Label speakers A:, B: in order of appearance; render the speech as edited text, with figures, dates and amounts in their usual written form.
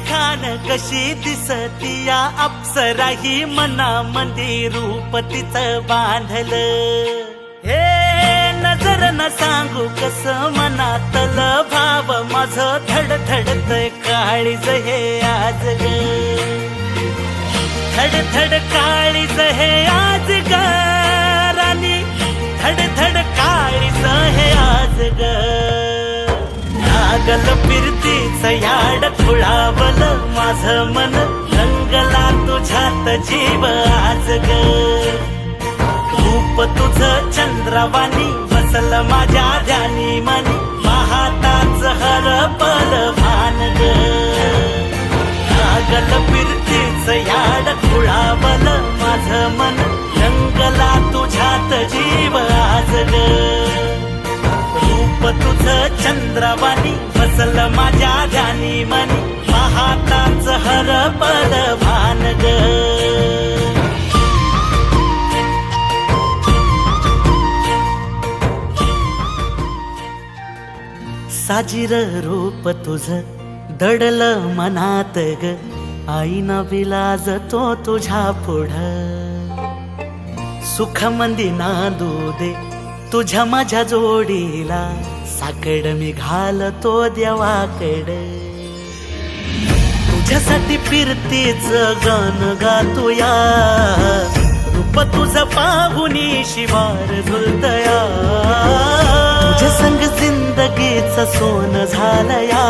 A: खान कशी दिसती या अप्सरा ही मनामंदी रूप तिचं बांधलं हे नजर न सांगू कस मनातल भाव माझं धडधडतय काळीज हे आज ग धडधड काळीज हे आज ग राणी धडधड काळीज हे आज ग लागल फिरतीच याड खुळावल माझं मन रंगला तुझ्यात जीव आज ग रूप तुझं चंद्रवाणी बसल माझ्या ध्यानी मनी पाहताच हरपल भान ग लागल फिरतीच याड खुळावल माझं मन रंगला तुझ्यात जीव आज ग रूप तुझं चंद्रवाणी बसल माझ्या ध्यानी मनी पाहताच हरपल भान ग साजीर रूप तुझं दडल मनात ग आईना विलाज तो तुझ्या पुढं सुख मंदी नांदू दे तुझ्या माझ्या जोडीला साकड मी घालतो देवाकड तुझ्यासाठी फिरतीच गाण गातोया रूप तुझं पाहुनी शिवार झुलतया तुझ्या संग जिंदगीच सोन झालया